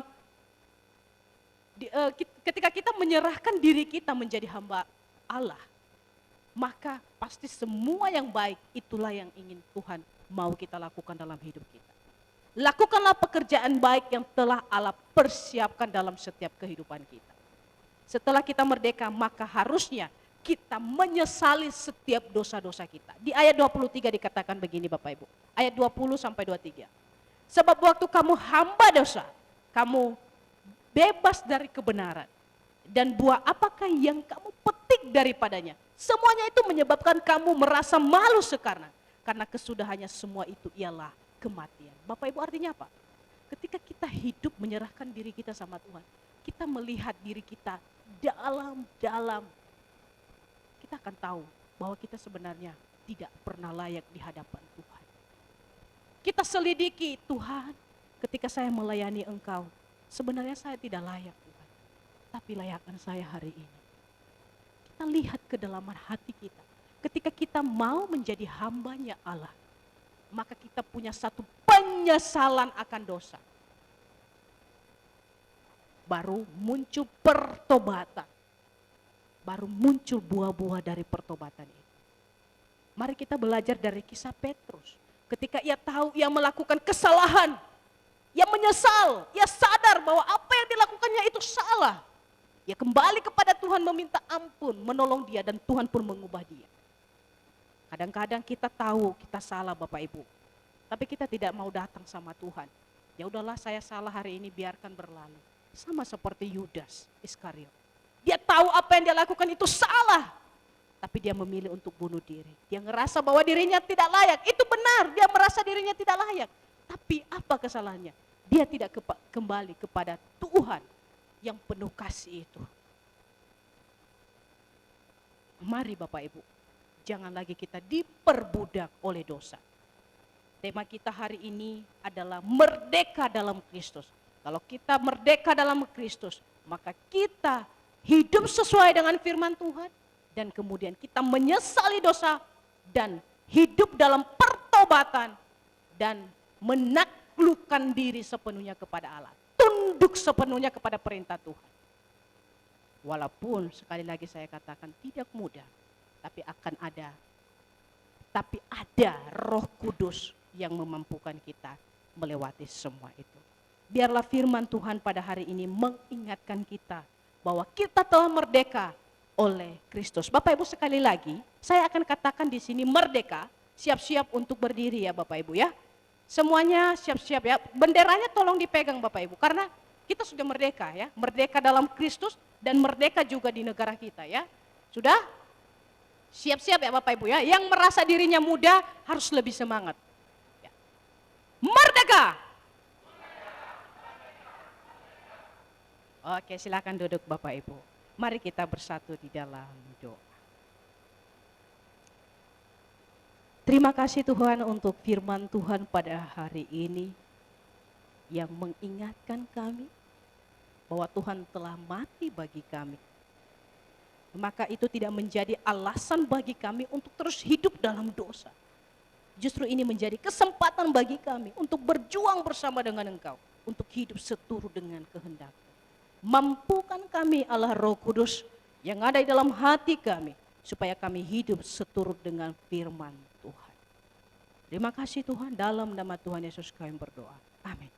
ketika kita menyerahkan diri kita menjadi hamba Allah, maka pasti semua yang baik itulah yang ingin Tuhan mau kita lakukan dalam hidup kita. Lakukanlah pekerjaan baik yang telah Allah persiapkan dalam setiap kehidupan kita. Setelah kita merdeka, maka harusnya kita menyesali setiap dosa-dosa kita. Di ayat 23 dikatakan begini Bapak Ibu. Ayat 20 sampai 23. Sebab waktu kamu hamba dosa, kamu bebas dari kebenaran. Dan buah apakah yang kamu petik daripadanya? Semuanya itu menyebabkan kamu merasa malu sekarang. Karena kesudahannya semua itu ialah kematian. Bapak Ibu artinya apa? Ketika kita hidup menyerahkan diri kita sama Tuhan, kita melihat diri kita dalam-dalam, kita akan tahu bahwa kita sebenarnya tidak pernah layak di hadapan Tuhan. Kita selidiki, Tuhan, ketika saya melayani Engkau, sebenarnya saya tidak layak Tuhan, tapi layakkan saya hari ini. Kita lihat kedalaman hati kita. Ketika kita mau menjadi hambanya Allah, maka kita punya satu penyesalan akan dosa. Baru muncul pertobatan. Baru muncul buah-buah dari pertobatan itu. Mari kita belajar dari kisah Petrus. Ketika ia tahu ia melakukan kesalahan, ia menyesal, ia sadar bahwa apa yang dilakukannya itu salah. Ia kembali kepada Tuhan meminta ampun, menolong dia dan Tuhan pun mengubah dia. Kadang-kadang kita tahu kita salah Bapak Ibu, tapi kita tidak mau datang sama Tuhan. Ya udahlah saya salah hari ini, biarkan berlalu. Sama seperti Yudas Iskariot. Dia tahu apa yang dia lakukan itu salah, tapi dia memilih untuk bunuh diri. Dia ngerasa bahwa dirinya tidak layak, itu benar, dia merasa dirinya tidak layak. Tapi apa kesalahannya? Dia tidak kembali kepada Tuhan yang penuh kasih itu. Mari Bapak Ibu, jangan lagi kita diperbudak oleh dosa. Tema kita hari ini adalah merdeka dalam Kristus. Kalau kita merdeka dalam Kristus, maka kita hidup sesuai dengan firman Tuhan. Dan kemudian kita menyesali dosa dan hidup dalam pertobatan. Dan menaklukkan diri sepenuhnya kepada Allah. Tunduk sepenuhnya kepada perintah Tuhan. Walaupun sekali lagi saya katakan tidak mudah. Tapi ada Roh Kudus yang memampukan kita melewati semua itu. Biarlah firman Tuhan pada hari ini mengingatkan kita bahwa kita telah merdeka oleh Kristus. Bapak Ibu sekali lagi, saya akan katakan di sini merdeka, siap-siap untuk berdiri ya Bapak Ibu ya. Semuanya siap-siap ya. Benderanya tolong dipegang Bapak Ibu karena kita sudah merdeka ya. Merdeka dalam Kristus dan merdeka juga di negara kita ya. Sudah? Siap-siap ya Bapak Ibu ya. Yang merasa dirinya muda harus lebih semangat. Ya. Merdeka! Oke, silakan duduk Bapak Ibu. Mari kita bersatu di dalam doa. Terima kasih Tuhan untuk firman Tuhan pada hari ini yang mengingatkan kami bahwa Tuhan telah mati bagi kami. Maka itu tidak menjadi alasan bagi kami untuk terus hidup dalam dosa. Justru ini menjadi kesempatan bagi kami untuk berjuang bersama dengan Engkau, untuk hidup seturut dengan kehendak. Mampukan kami Allah Roh Kudus yang ada di dalam hati kami, supaya kami hidup seturut dengan firman Tuhan. Terima kasih Tuhan, dalam nama Tuhan Yesus kami berdoa. Amin.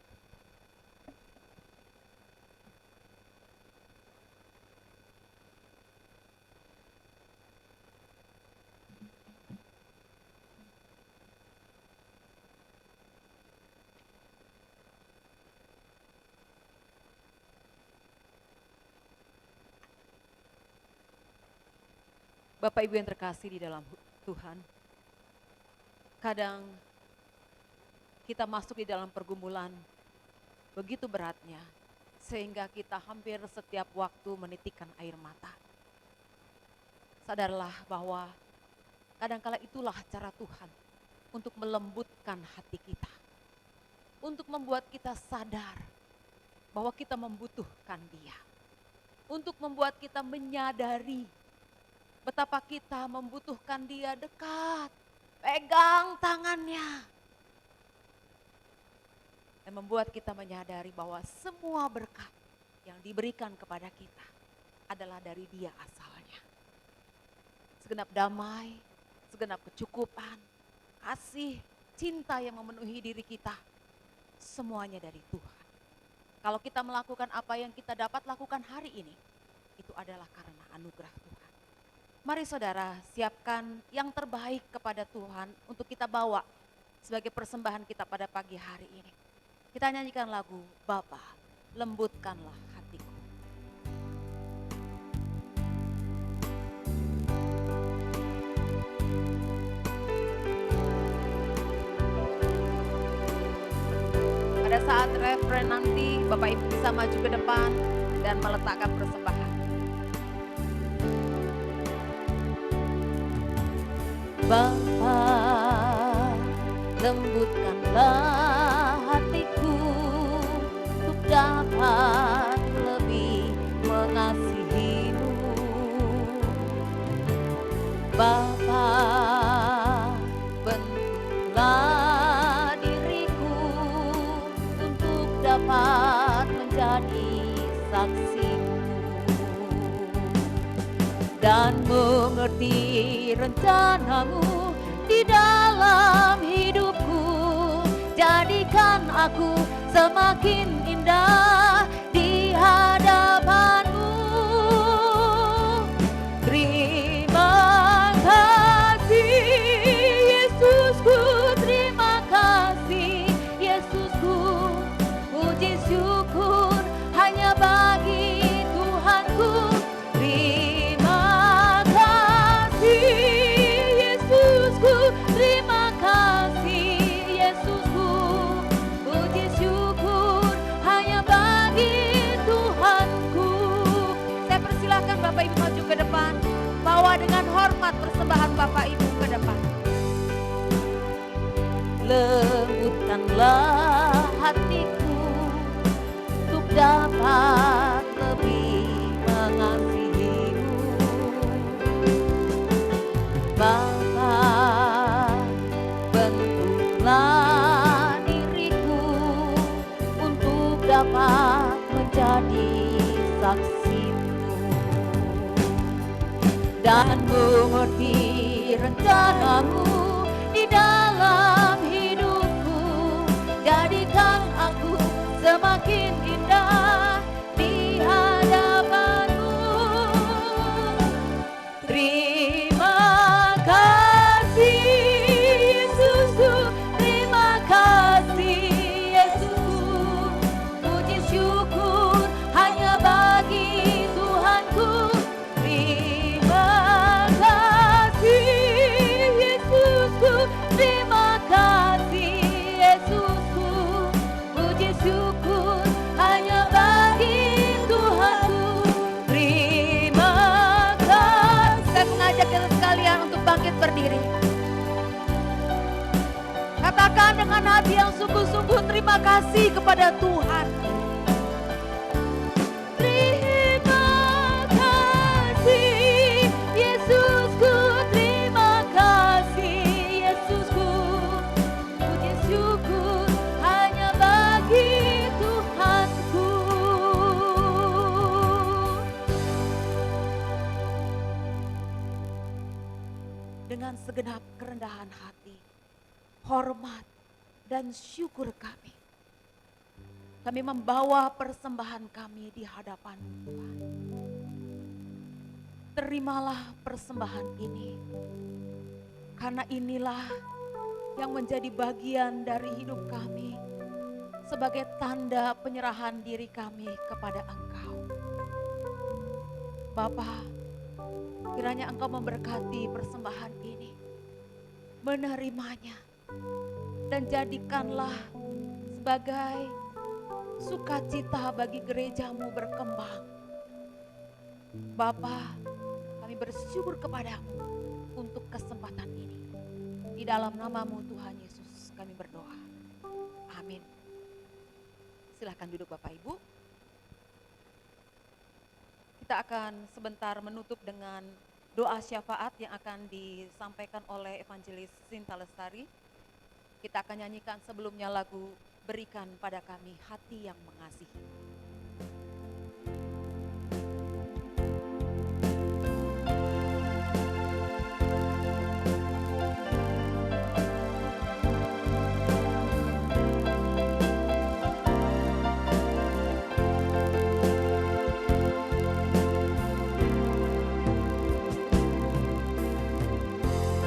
Bapak Ibu yang terkasih di dalam Tuhan, kadang kita masuk di dalam pergumulan begitu beratnya, sehingga kita hampir setiap waktu menitikkan air mata. Sadarlah bahwa kadangkala itulah cara Tuhan untuk melembutkan hati kita, untuk membuat kita sadar bahwa kita membutuhkan Dia, untuk membuat kita menyadari betapa kita membutuhkan Dia dekat, pegang tangannya, dan membuat kita menyadari bahwa semua berkat yang diberikan kepada kita adalah dari Dia asalnya. Segenap damai, segenap kecukupan, kasih, cinta yang memenuhi diri kita, semuanya dari Tuhan. Kalau kita melakukan apa yang kita dapat lakukan hari ini, itu adalah karena anugerah Tuhan. Mari saudara, siapkan yang terbaik kepada Tuhan untuk kita bawa sebagai persembahan kita pada pagi hari ini. Kita nyanyikan lagu, Bapa, lembutkanlah hatiku. Pada saat referen nanti, Bapak Ibu bisa maju ke depan dan meletakkan persembahan. Bapa, lembutkanlah hatiku untuk dapat lebih mengasihi-Mu. Bapa, bentuklah diriku untuk dapat menjadi saksi-Mu dan mengerti rencana-Mu di dalam hidupku. Jadikan aku semakin indah di hadapan-Mu. Terima kasih Yesusku, terima kasih Yesusku. Puji syukur hanya bagi Tuhanku. Terima kasih Yesusku, terima kasih Yesusku. Puji syukur hanya bagi Tuhanku. Saya persilahkan Bapak Ibu maju ke depan. Bawa dengan hormat persembahan Bapak Ibu ke depan. Lembutkanlah hatiku untuk dapat lebih mengasihi-Mu. Bapa, bentuklah diriku untuk dapat menjadi saksi-Mu dan mengerti rencana-Mu di dalam hidupku. Jadikan aku semakin indah di hadapan-Mu. Terima kasih Yesusku, terima kasih Yesusku. Puji syukur hanya bagi Tuhanku. Terima kasih Yesusku, terima kasih Yesusku. Puji syukur hanya bagi Tuhanku. Terima kasih. Saya mengajak kita sekalian untuk bangkit berdiri. Katakan dengan hati yang sungguh-sungguh terima kasih kepada Tuhan. Terima kasih Yesusku, terima kasih Yesusku. Puji syukur hanya bagi Tuhanku. Dengan segenap kerendahan hati, hormat dan syukur kami membawa persembahan kami di hadapan Tuhan. Terimalah persembahan ini, karena inilah yang menjadi bagian dari hidup kami sebagai tanda penyerahan diri kami kepada Engkau. Bapa, kiranya Engkau memberkati persembahan ini, menerimanya, dan jadikanlah sebagai sukacita bagi gerejamu berkembang. Bapa, kami bersyukur kepadamu untuk kesempatan ini. Di dalam namamu Tuhan Yesus kami berdoa. Amin. Silahkan duduk Bapak Ibu. Kita akan sebentar menutup dengan doa syafaat yang akan disampaikan oleh Evangelis Sinta Lestari. Kita akan nyanyikan sebelumnya lagu Berikan pada Kami Hati yang Mengasihi.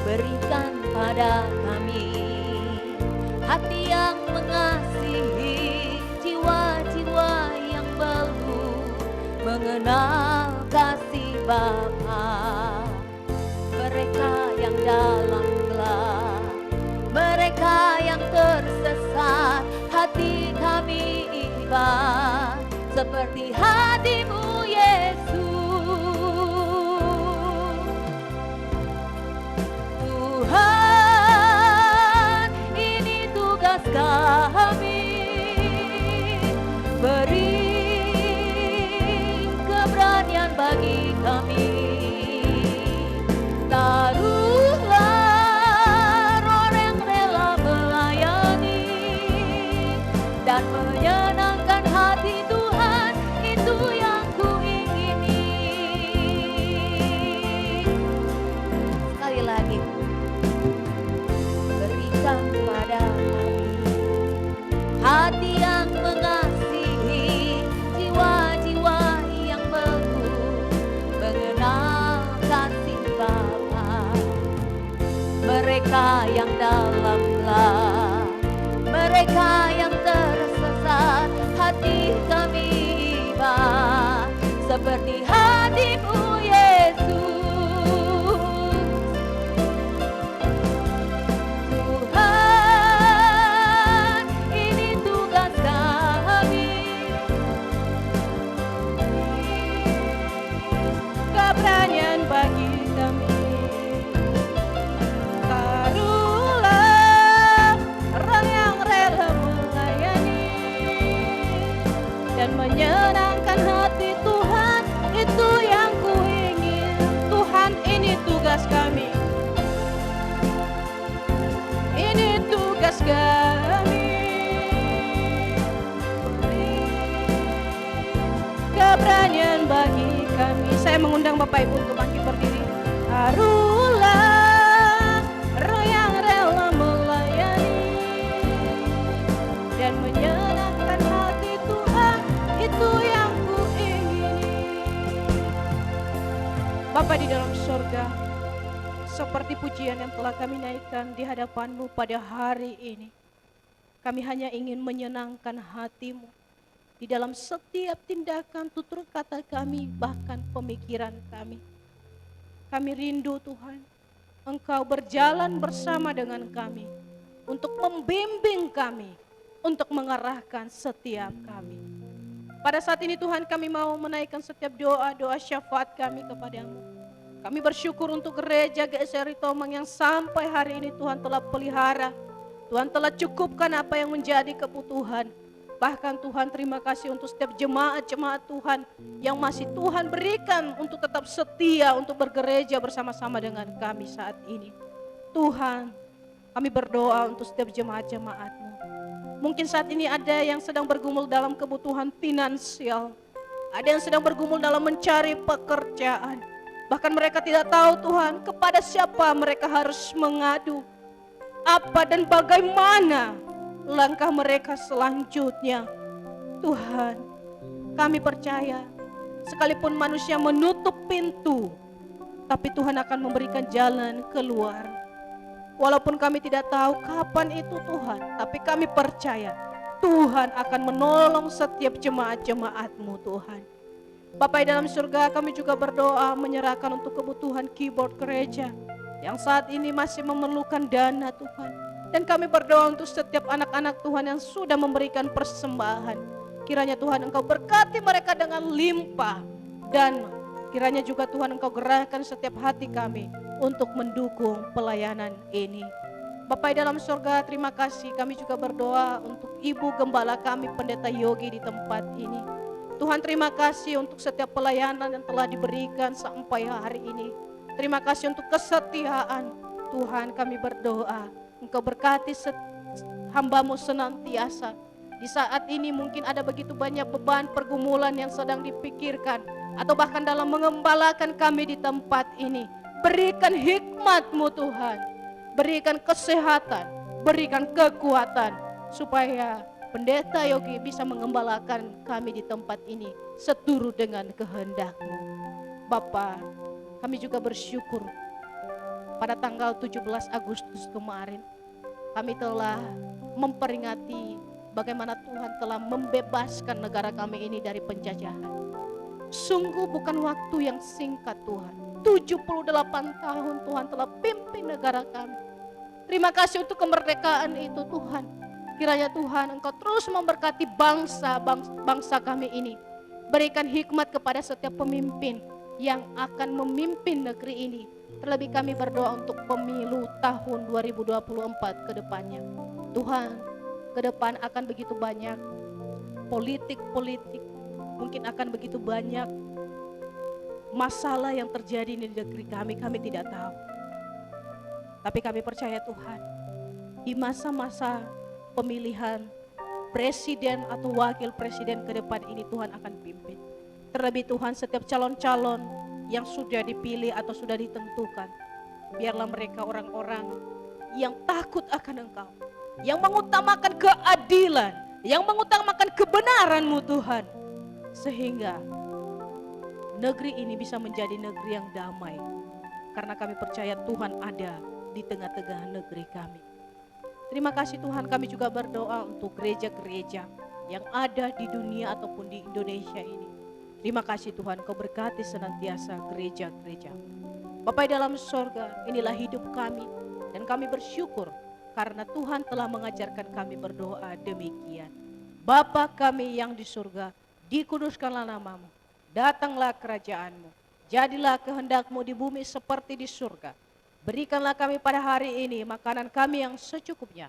Berikan pada kami hati yang mengasihi, jiwa-jiwa yang belum mengenal kasih Bapa. Mereka yang dalam gelap, mereka yang tersesat, hati kami iba seperti hatimu Yesus. Tuhan, ini tugas kami, beri keberanian bagi kami. Taruhlah roh yang rela melayani dan menyenangkan hati Tuhan, itu yang kuingini. Sekali lagi, berikan pada kami hati yang mengasihi, jiwa-jiwa yang belum mengenal kasih Bapa. Mereka yang dalam gelap, mereka yang tersesat, hati kami iba seperti hatimu Yesus. Tuhan, ini tugas kami, keberanian bagi kami. Taruhlah orang yang rela melayani dan menyenangkan hati Tuhan, itu yang kuingin. Tuhan, ini tugas kami, ini tugas kami. Keberanian bagi kami. Saya mengundang Bapak Ibu untuk bangkit berdiri. Taruhlah roh yang rela melayani dan menyenangkan hati Tuhan, itu yang kuingini. Bapa di dalam surga, seperti pujian yang telah kami naikkan di hadapan-Mu pada hari ini, kami hanya ingin menyenangkan hati-Mu di dalam setiap tindakan, tutur kata kami, bahkan pemikiran kami. Kami rindu Tuhan, Engkau berjalan bersama dengan kami, untuk membimbing kami, untuk mengarahkan setiap kami. Pada saat ini Tuhan, kami mau menaikkan setiap doa-doa syafaat kami kepadamu. Kami bersyukur untuk gereja GSRI Tomang yang sampai hari ini Tuhan telah pelihara. Tuhan telah cukupkan apa yang menjadi kebutuhan. Bahkan Tuhan, terima kasih untuk setiap jemaat-jemaat Tuhan yang masih Tuhan berikan untuk tetap setia untuk bergereja bersama-sama dengan kami saat ini. Tuhan, kami berdoa untuk setiap jemaat-jemaat-Mu. Mungkin saat ini ada yang sedang bergumul dalam kebutuhan finansial, ada yang sedang bergumul dalam mencari pekerjaan. Bahkan mereka tidak tahu Tuhan kepada siapa mereka harus mengadu, apa dan bagaimana langkah mereka selanjutnya. Tuhan, kami percaya sekalipun manusia menutup pintu, tapi Tuhan akan memberikan jalan keluar. Walaupun kami tidak tahu kapan itu Tuhan, tapi kami percaya Tuhan akan menolong setiap jemaat-jemaat-Mu Tuhan. Bapa di dalam surga, kami juga berdoa menyerahkan untuk kebutuhan keyboard gereja yang saat ini masih memerlukan dana Tuhan. Dan kami berdoa untuk setiap anak-anak Tuhan yang sudah memberikan persembahan. Kiranya Tuhan Engkau berkati mereka dengan limpah. Dan kiranya juga Tuhan Engkau gerakkan setiap hati kami untuk mendukung pelayanan ini. Bapak dalam surga, terima kasih. Kami juga berdoa untuk Ibu Gembala kami, Pendeta Yogi di tempat ini. Tuhan, terima kasih untuk setiap pelayanan yang telah diberikan sampai hari ini. Terima kasih untuk kesetiaan. Tuhan, kami berdoa Engkau berkati hamba-Mu senantiasa. Di saat ini mungkin ada begitu banyak beban pergumulan yang sedang dipikirkan, atau bahkan dalam mengembalakan kami di tempat ini. Berikan hikmat-Mu Tuhan, berikan kesehatan, berikan kekuatan, supaya Pendeta Yogi bisa mengembalakan kami di tempat ini seturut dengan kehendak-Mu. Bapa, kami juga bersyukur pada tanggal 17 Agustus kemarin kami telah memperingati bagaimana Tuhan telah membebaskan negara kami ini dari penjajahan. Sungguh bukan waktu yang singkat Tuhan. 78 tahun Tuhan telah pimpin negara kami. Terima kasih untuk kemerdekaan itu Tuhan. Kiranya Tuhan Engkau terus memberkati bangsa kami ini. Berikan hikmat kepada setiap pemimpin yang akan memimpin negeri ini. Terlebih kami berdoa untuk pemilu tahun 2024 ke depannya. Tuhan, ke depan akan begitu banyak politik, mungkin akan begitu banyak masalah yang terjadi di negeri kami tidak tahu. Tapi kami percaya Tuhan, di masa-masa pemilihan presiden atau wakil presiden ke depan ini Tuhan akan pimpin. Terlebih Tuhan, setiap calon-calon yang sudah dipilih atau sudah ditentukan, biarlah mereka orang-orang yang takut akan Engkau, yang mengutamakan keadilan, yang mengutamakan kebenaran-Mu Tuhan, sehingga negeri ini bisa menjadi negeri yang damai. Karena kami percaya Tuhan ada di tengah-tengah negeri kami. Terima kasih Tuhan, kami juga berdoa untuk gereja-gereja yang ada di dunia ataupun di Indonesia ini. Terima kasih Tuhan, Kau berkati senantiasa gereja-gereja. Bapa dalam sorga, inilah hidup kami, dan kami bersyukur karena Tuhan telah mengajarkan kami berdoa demikian. Bapa kami yang di surga, dikuduskanlah nama-Mu, datanglah kerajaan-Mu, jadilah kehendak-Mu di bumi seperti di surga. Berikanlah kami pada hari ini makanan kami yang secukupnya,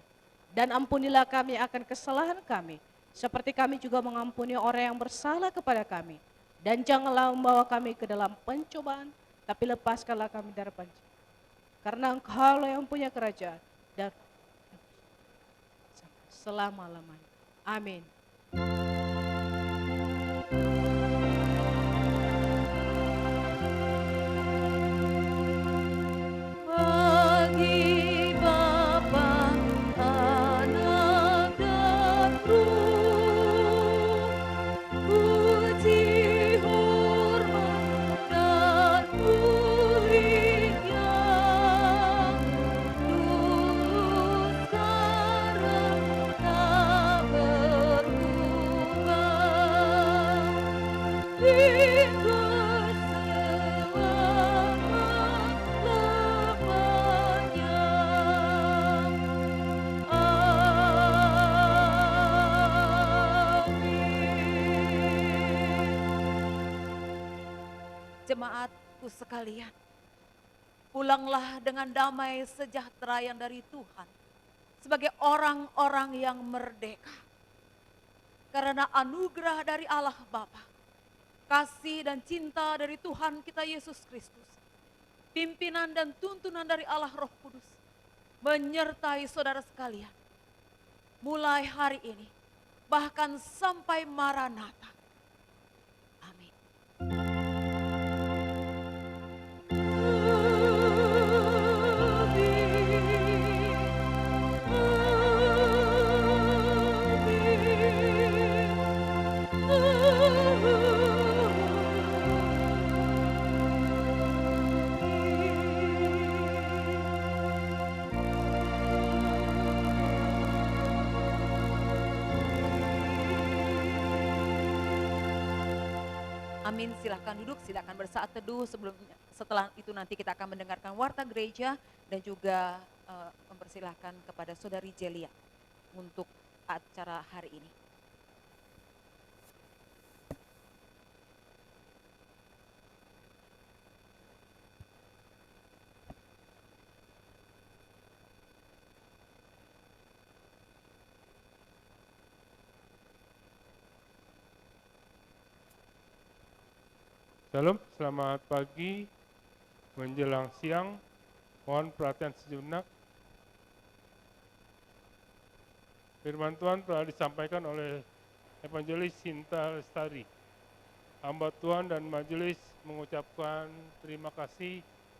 dan ampunilah kami akan kesalahan kami, seperti kami juga mengampuni orang yang bersalah kepada kami. Dan janganlah membawa kami ke dalam pencobaan, tapi lepaskanlah kami dari pencobaan. Karena Engkau yang punya kerajaan dan selama-lamanya. Amin. Bagi Bapa, Anak dan Roh, puji, hormat dan mulia, dulu sekarang tak berubah, hingga jemaatku sekalian, pulanglah dengan damai sejahtera yang dari Tuhan sebagai orang-orang yang merdeka. Karena anugerah dari Allah Bapa, kasih dan cinta dari Tuhan kita Yesus Kristus, pimpinan dan tuntunan dari Allah Roh Kudus menyertai saudara sekalian mulai hari ini bahkan sampai Maranatha. Amin. Amin, silahkan duduk, silahkan bersaat teduh. Setelah itu nanti kita akan mendengarkan warta gereja dan juga mempersilahkan kepada Saudari Jelia untuk acara hari ini. Shalom, selamat pagi menjelang siang. Mohon perhatian sejenak. Firman Tuhan telah disampaikan oleh Evangelis Sinta Lestari. Hamba Tuhan dan majelis mengucapkan terima kasih